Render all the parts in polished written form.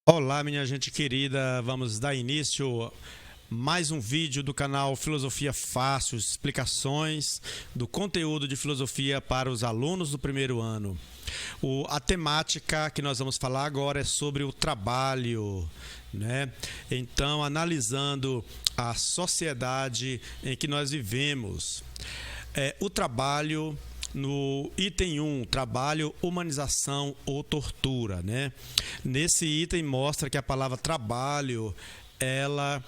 Olá, minha gente querida, vamos dar início a mais um vídeo do canal Filosofia Fácil, explicações do conteúdo de filosofia para os alunos do primeiro ano. A temática que nós vamos falar agora é sobre o trabalho, né? Então, analisando a sociedade em que nós vivemos. O trabalho, no item 1, trabalho, humanização ou tortura, né? Nesse item mostra que a palavra trabalho, ela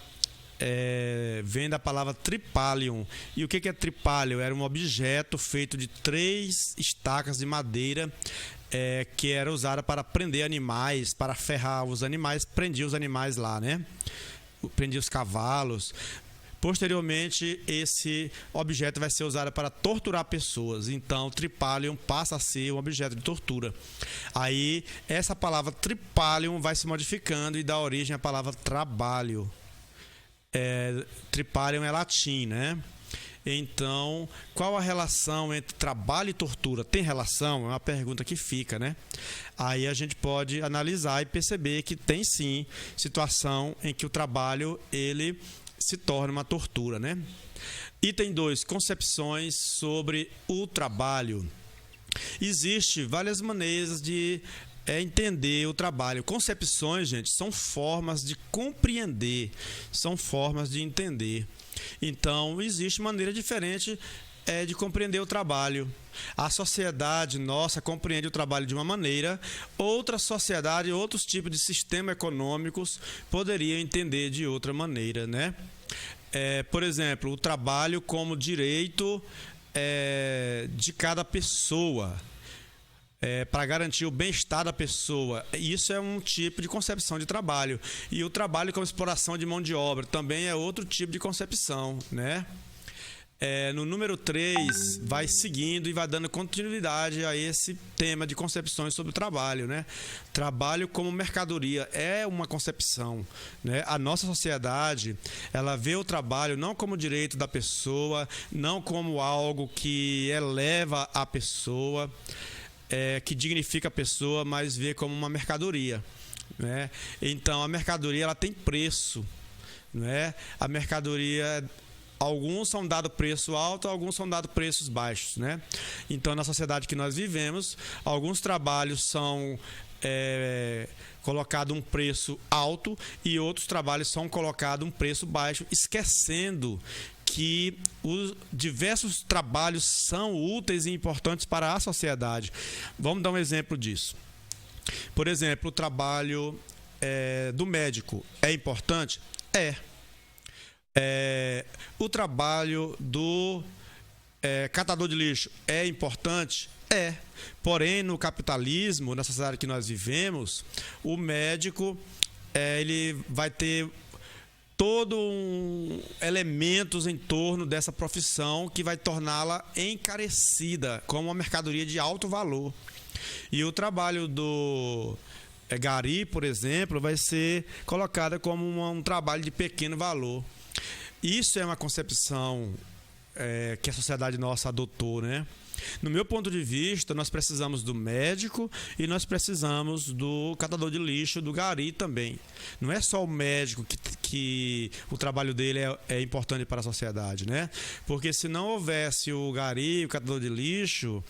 vem da palavra tripalium. E o que é tripalium? Era um objeto feito de 3 estacas de madeira que era usada para prender animais, para ferrar os animais, prendia os animais lá, né? Prendia os cavalos. Posteriormente, esse objeto vai ser usado para torturar pessoas. Então, tripalium passa a ser um objeto de tortura. Aí, essa palavra tripalium vai se modificando e dá origem à palavra trabalho. Tripalium é latim, né? Então, qual a relação entre trabalho e tortura? Tem relação? É uma pergunta que fica, né? Aí a gente pode analisar e perceber que tem sim situação em que o trabalho, ele se torna uma tortura, né? Item 2, concepções sobre o trabalho. Existem várias maneiras de entender o trabalho. Concepções, gente, são formas de compreender, são formas de entender. Então, existe maneira diferente de compreender o trabalho. A sociedade nossa compreende o trabalho de uma maneira, outra sociedade, outros tipos de sistemas econômicos poderiam entender de outra maneira, né? Por exemplo, o trabalho como direito de cada pessoa, para garantir o bem-estar da pessoa. Isso é um tipo de concepção de trabalho. E o trabalho como exploração de mão de obra também é outro tipo de concepção, né? No número 3, vai seguindo e vai dando continuidade a esse tema de concepções sobre o trabalho, né? Trabalho como mercadoria é uma concepção, né? A nossa sociedade, ela vê o trabalho não como direito da pessoa, não como algo que eleva a pessoa, que dignifica a pessoa, mas vê como uma mercadoria, né? Então, a mercadoria, ela tem preço, né? A mercadoria, alguns são dados preço alto, alguns são dados preços baixos, né? Então, na sociedade que nós vivemos, alguns trabalhos são colocado um preço alto e outros trabalhos são colocados um preço baixo, esquecendo que os diversos trabalhos são úteis e importantes para a sociedade. Vamos dar um exemplo disso. Por exemplo, o trabalho do médico é importante? O trabalho do catador de lixo é importante? Porém, no capitalismo, na sociedade que nós vivemos, o médico ele vai ter todo elementos em torno dessa profissão que vai torná-la encarecida como uma mercadoria de alto valor. E o trabalho do gari, por exemplo, vai ser colocado como um trabalho de pequeno valor. Isso é uma concepção que a sociedade nossa adotou, né? No meu ponto de vista, nós precisamos do médico e nós precisamos do catador de lixo, do gari também. Não é só o médico que o trabalho dele é importante para a sociedade, né? Porque se não houvesse o gari, o catador de lixo,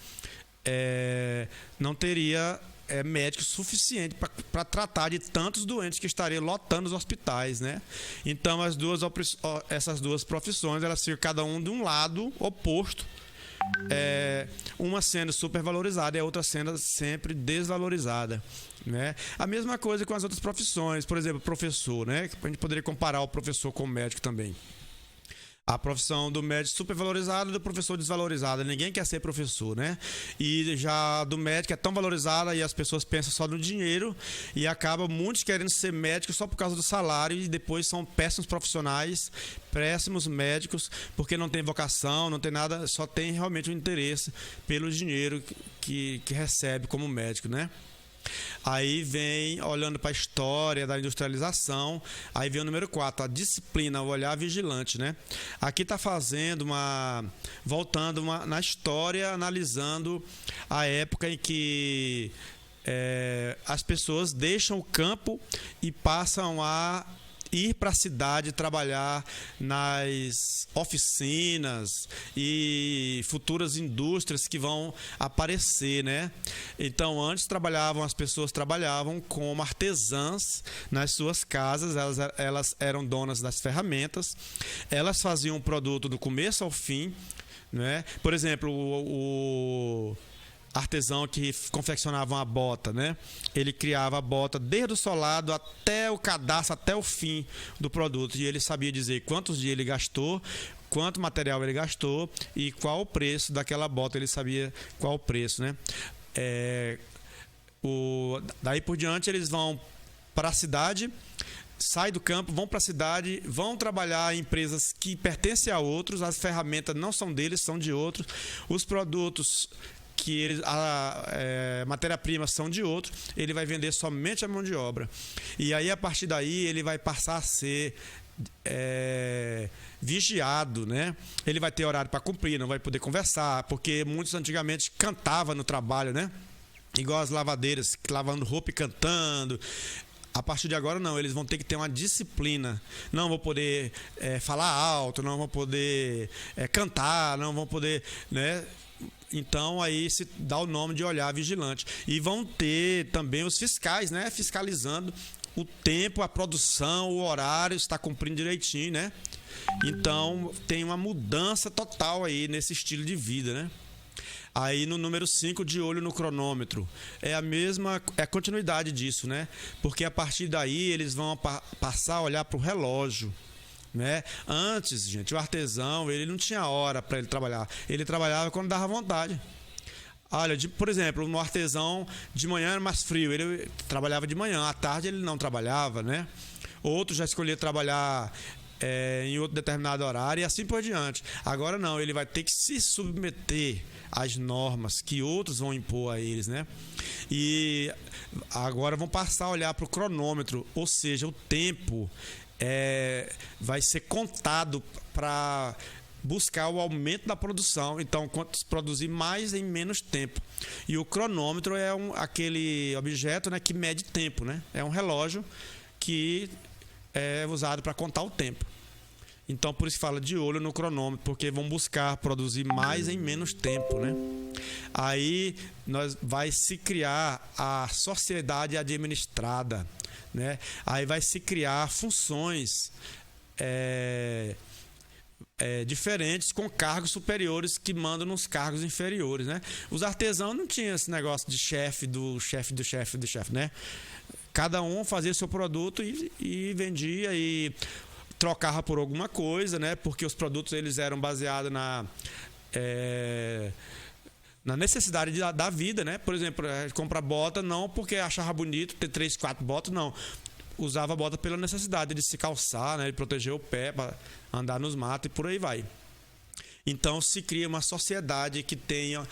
não teria médico suficiente para tratar de tantos doentes que estariam lotando os hospitais, né? Então, essas duas profissões, elas ficam cada um de um lado oposto, uma sendo supervalorizada e a outra sendo sempre desvalorizada, né? A mesma coisa com as outras profissões, por exemplo, professor, né? A gente poderia comparar o professor com o médico também. A profissão do médico supervalorizada e do professor desvalorizada. Ninguém quer ser professor, né? E já do médico é tão valorizada e as pessoas pensam só no dinheiro e acaba muitos querendo ser médicos só por causa do salário e depois são péssimos profissionais, péssimos médicos, porque não tem vocação, não tem nada, só tem realmente o interesse pelo dinheiro que recebe como médico, né? Aí vem, olhando para a história da industrialização, aí vem o número 4, a disciplina, o olhar vigilante, né? Aqui está voltando na história, analisando a época em que as pessoas deixam o campo e passam a ir para a cidade trabalhar nas oficinas e futuras indústrias que vão aparecer, né? Então, antes as pessoas trabalhavam como artesãs nas suas casas, elas eram donas das ferramentas, elas faziam o produto do começo ao fim, né? Por exemplo, o artesão que confeccionava uma bota, né? Ele criava a bota desde o solado até o cadastro, até o fim do produto. E ele sabia dizer quantos dias ele gastou, quanto material ele gastou e qual o preço daquela bota. Ele sabia qual o preço, né? Daí por diante eles vão para a cidade, saem do campo, vão para a cidade, vão trabalhar em empresas que pertencem a outros, as ferramentas não são deles, são de outros, os produtos a matéria-prima são de outro, ele vai vender somente a mão de obra. E aí, a partir daí, ele vai passar a ser vigiado, né? Ele vai ter horário para cumprir, não vai poder conversar, porque muitos antigamente cantavam no trabalho, né? Igual as lavadeiras, lavando roupa e cantando. A partir de agora, não, eles vão ter que ter uma disciplina. Não vão poder falar alto, não vão poder cantar, não vão poder, né? Então, aí se dá o nome de olhar vigilante. E vão ter também os fiscais, né? Fiscalizando o tempo, a produção, o horário, está cumprindo direitinho, né? Então, tem uma mudança total aí nesse estilo de vida, né? Aí no número 5, de olho no cronômetro. É a continuidade disso, né? Porque a partir daí eles vão passar a olhar para o relógio, né? Antes, gente, o artesão, ele não tinha hora para ele trabalhar. Ele trabalhava quando dava vontade. Olha, por exemplo, no artesão, de manhã era mais frio, ele trabalhava de manhã, à tarde ele não trabalhava, né? Outro já escolhia trabalhar em outro determinado horário e assim por diante. Agora não, ele vai ter que se submeter às normas que outros vão impor a eles, né? E agora vão passar a olhar para o cronômetro, ou seja, o tempo vai ser contado para buscar o aumento da produção. Então, quanto produzir mais em menos tempo. E o cronômetro é aquele objeto, né, que mede tempo, né? É um relógio que é usado para contar o tempo. Então, por isso fala de olho no cronômetro, porque vão buscar produzir mais em menos tempo, né? Aí vai se criar a sociedade administrada, né? Aí vai se criar funções diferentes com cargos superiores que mandam nos cargos inferiores, né? Os artesãos não tinham esse negócio de chefe do chefe do chefe do chefe, né? Cada um fazia seu produto e vendia e trocava por alguma coisa, né? Porque os produtos eles eram baseados na necessidade da vida, né? Por exemplo, comprar bota não porque achava bonito ter 3, 4 botas, não. Usava a bota pela necessidade de se calçar, né? De proteger o pé para andar nos matos e por aí vai. Então se cria uma sociedade que tenha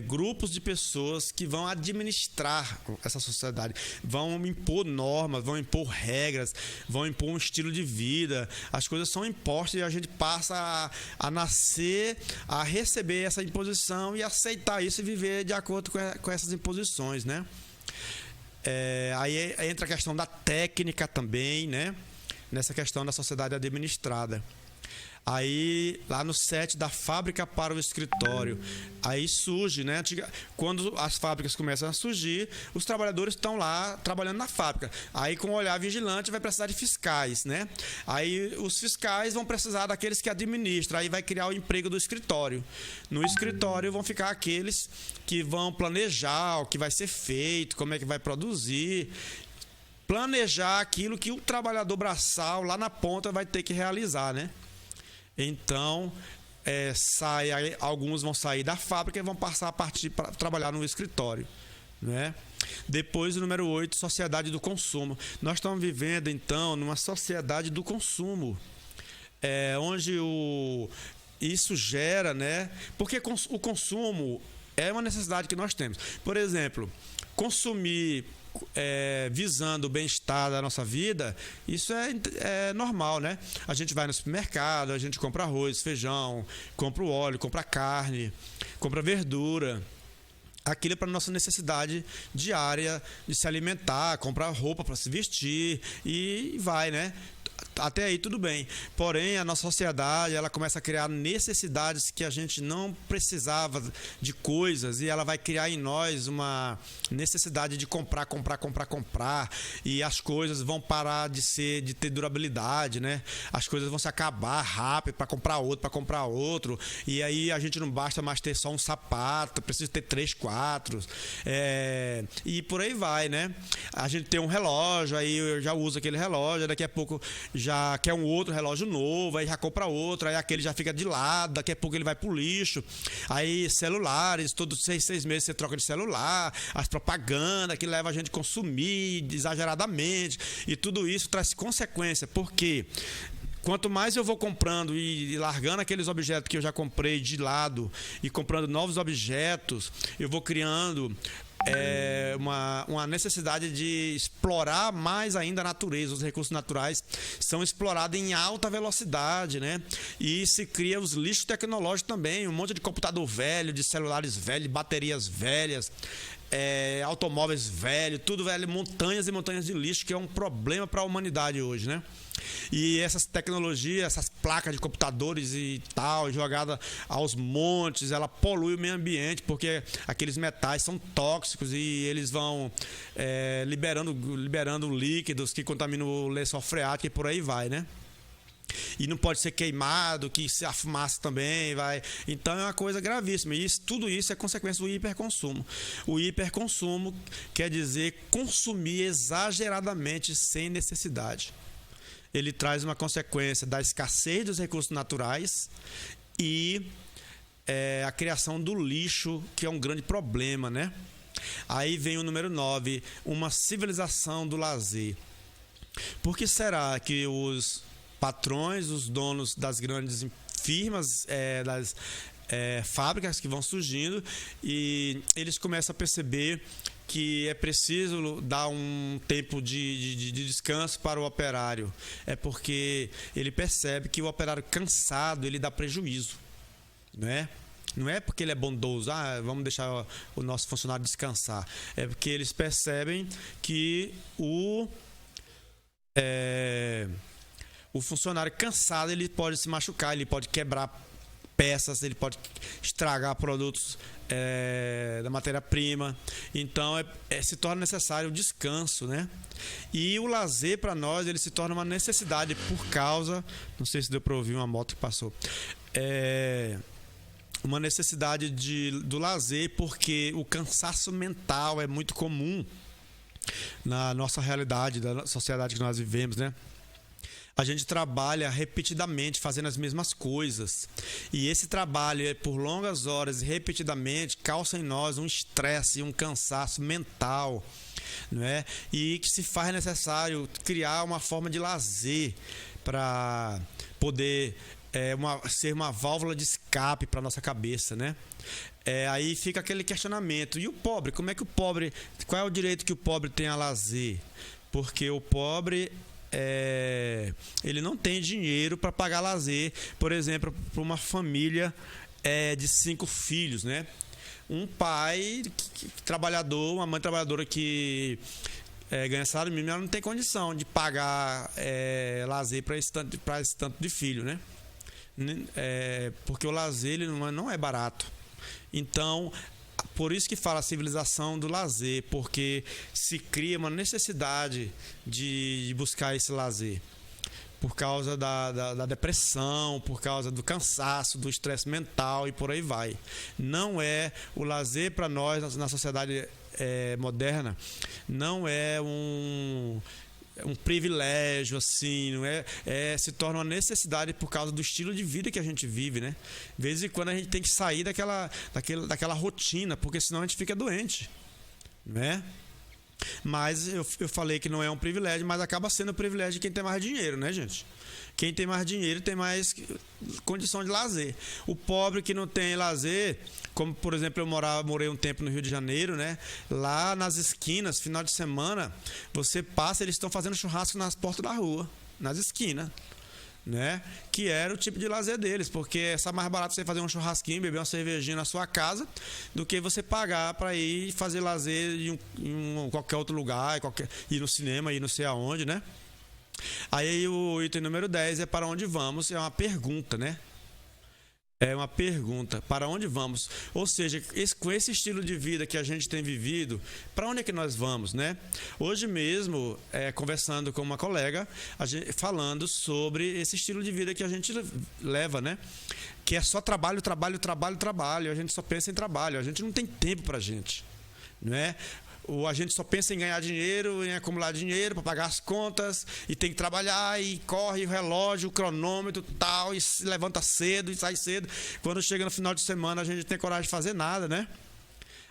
grupos de pessoas que vão administrar essa sociedade, vão impor normas, vão impor regras, vão impor um estilo de vida. As coisas são impostas e a gente passa a nascer, a receber essa imposição e aceitar isso e viver de acordo com essas imposições, né? Aí entra a questão da técnica também, né? Nessa questão da sociedade administrada. Aí, lá no 7, da fábrica para o escritório. Aí surge, né? Quando as fábricas começam a surgir, os trabalhadores estão lá trabalhando na fábrica. Aí, com o olhar vigilante, vai precisar de fiscais, né? Aí, os fiscais vão precisar daqueles que administram. Aí, vai criar o emprego do escritório. No escritório, vão ficar aqueles que vão planejar o que vai ser feito, como é que vai produzir. Planejar aquilo que o trabalhador braçal, lá na ponta, vai ter que realizar, né? Então, alguns vão sair da fábrica e vão passar a partir para trabalhar no escritório, né? Depois, o número 8, sociedade do consumo. Nós estamos vivendo, então, numa sociedade do consumo, onde isso gera, né? Porque o consumo é uma necessidade que nós temos. Por exemplo, consumir visando o bem-estar da nossa vida, isso é normal, né? A gente vai no supermercado, a gente compra arroz, feijão, compra o óleo, compra carne, compra verdura. aquilo é para nossa necessidade diária de se alimentar, comprar roupa para se vestir e vai, né? Até aí tudo bem. Porém, a nossa sociedade, ela começa a criar necessidades que a gente não precisava de coisas, e ela vai criar em nós uma necessidade de comprar, e as coisas vão parar de ter durabilidade, né? As coisas vão se acabar rápido para comprar outro, e aí a gente não basta mais ter só um sapato, precisa ter 3, 4, e por aí vai, né? A gente tem um relógio, aí eu já uso aquele relógio, daqui a pouco já quer um outro relógio novo, aí já compra outro, aí aquele já fica de lado, daqui a pouco ele vai pro lixo. Aí celulares, todos 6 meses você troca de celular, as propagandas que levam a gente a consumir exageradamente, e tudo isso traz consequência, porque quanto mais eu vou comprando e largando aqueles objetos que eu já comprei de lado e comprando novos objetos, eu vou criando uma necessidade de explorar mais ainda a natureza. Os recursos naturais são explorados em alta velocidade, né? E se cria os lixos tecnológicos também, um monte de computador velho, de celulares velhos, baterias velhas, automóveis velhos, tudo velho, montanhas e montanhas de lixo, que é um problema para a humanidade hoje, né? E essas tecnologias, essas placas de computadores e tal, jogada aos montes, ela polui o meio ambiente, porque aqueles metais são tóxicos e eles vão liberando líquidos que contaminam o lençol freático e por aí vai, né? E não pode ser queimado, que se a fumaça também vai. Então é uma coisa gravíssima. E tudo isso é consequência do hiperconsumo. O hiperconsumo quer dizer consumir exageradamente sem necessidade. Ele traz uma consequência da escassez dos recursos naturais e a criação do lixo, que é um grande problema, né? Aí vem o número 9, uma civilização do lazer. Por que será que os patrões, os donos das grandes firmas, das fábricas que vão surgindo, e eles começam a perceber que é preciso dar um tempo de descanso para o operário? É porque ele percebe que o operário cansado, ele dá prejuízo, né? Não é porque ele é bondoso, vamos deixar o nosso funcionário descansar. É porque eles percebem que o funcionário cansado, ele pode se machucar, ele pode quebrar peças, ele pode estragar produtos da matéria-prima. Então se torna necessário o descanso, né? E o lazer, para nós, ele se torna uma necessidade por causa, não sei se deu para ouvir uma moto que passou, uma necessidade do lazer, porque o cansaço mental é muito comum na nossa realidade, da sociedade que nós vivemos, né? A gente trabalha repetidamente fazendo as mesmas coisas, e esse trabalho por longas horas repetidamente causa em nós um estresse e um cansaço mental, não é? E que se faz necessário criar uma forma de lazer para poder ser uma válvula de escape para nossa cabeça, né? Aí fica aquele questionamento: e o pobre? Qual é o direito que o pobre tem a lazer? Porque o pobre ele não tem dinheiro para pagar lazer, por exemplo, para uma família de 5 filhos, né? Um pai trabalhador, uma mãe trabalhadora que ganha salário mínimo, ela não tem condição de pagar lazer para esse tanto de filho, né? Porque o lazer ele não é barato. Então, por isso que fala a civilização do lazer, porque se cria uma necessidade de buscar esse lazer, por causa da depressão, por causa do cansaço, do estresse mental e por aí vai. Não é o lazer para nós, na sociedade moderna, não é um privilégio, assim, não se torna uma necessidade por causa do estilo de vida que a gente vive, né? De vez em quando a gente tem que sair daquela rotina, porque senão a gente fica doente, né? Mas eu falei que não é um privilégio, mas acaba sendo um privilégio de quem tem mais dinheiro, né, gente? Quem tem mais dinheiro tem mais condição de lazer. O pobre que não tem lazer, como por exemplo eu morei um tempo no Rio de Janeiro, né? Lá nas esquinas, final de semana, você passa, eles estão fazendo churrasco nas portas da rua, nas esquinas, né? Que era o tipo de lazer deles, porque é mais barato você fazer um churrasquinho, beber uma cervejinha na sua casa, do que você pagar para ir fazer lazer em qualquer outro lugar, ir no cinema, ir não sei aonde, né? Aí o item número 10 é para onde vamos, é uma pergunta, né? É uma pergunta, para onde vamos? Ou seja, com esse estilo de vida que a gente tem vivido, para onde é que nós vamos, né? Hoje mesmo, conversando com uma colega, falando sobre esse estilo de vida que a gente leva, né? Que é só trabalho, trabalho, trabalho, trabalho. A gente só pensa em trabalho, a gente não tem tempo pra gente, não é? Ou a gente só pensa em ganhar dinheiro, em acumular dinheiro para pagar as contas, e tem que trabalhar, e corre o relógio, o cronômetro tal, e se levanta cedo e sai cedo. Quando chega no final de semana, a gente não tem coragem de fazer nada, né?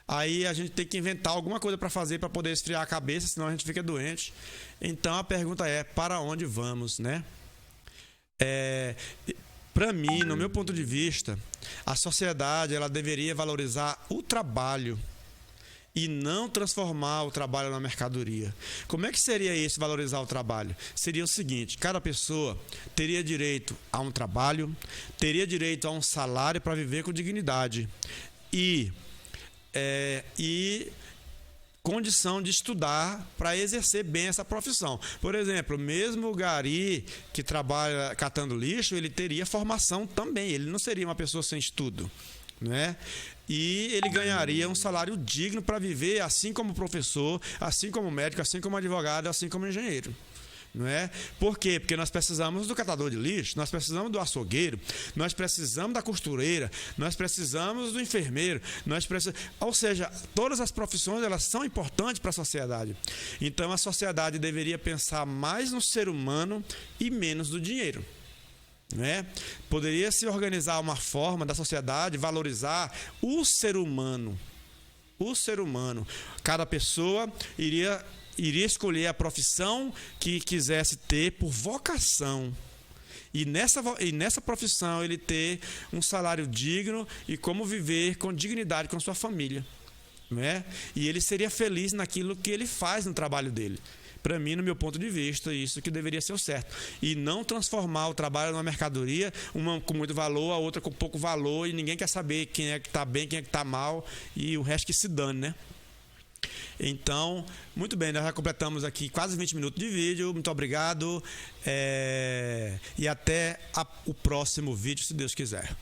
Aí a gente tem que inventar alguma coisa para fazer para poder esfriar a cabeça, senão a gente fica doente. Então a pergunta é, para onde vamos, né? Para mim, no meu ponto de vista, a sociedade ela deveria valorizar o trabalho e não transformar o trabalho na mercadoria. Como é que seria isso, valorizar o trabalho? Seria o seguinte, cada pessoa teria direito a um trabalho, teria direito a um salário para viver com dignidade e condição de estudar para exercer bem essa profissão. Por exemplo, mesmo o gari que trabalha catando lixo, ele teria formação também, ele não seria uma pessoa sem estudo, né? E ele ganharia um salário digno para viver, assim como professor, assim como médico, assim como advogado, assim como engenheiro, não é? Por quê? Porque nós precisamos do catador de lixo, nós precisamos do açougueiro, nós precisamos da costureira, nós precisamos do enfermeiro, ou seja, todas as profissões elas são importantes para a sociedade. Então a sociedade deveria pensar mais no ser humano e menos no dinheiro, né? Poderia se organizar uma forma da sociedade valorizar o ser humano. O ser humano. Cada pessoa iria escolher a profissão que quisesse ter por vocação. E nessa profissão ele ter um salário digno e como viver com dignidade com sua família, né? E ele seria feliz naquilo que ele faz no trabalho dele. Para mim, no meu ponto de vista, isso que deveria ser o certo. E não transformar o trabalho numa mercadoria, uma com muito valor, a outra com pouco valor, e ninguém quer saber quem é que está bem, quem é que está mal, e o resto que se dane, né? Então, muito bem, nós já completamos aqui quase 20 minutos de vídeo. Muito obrigado. E até o próximo vídeo, se Deus quiser.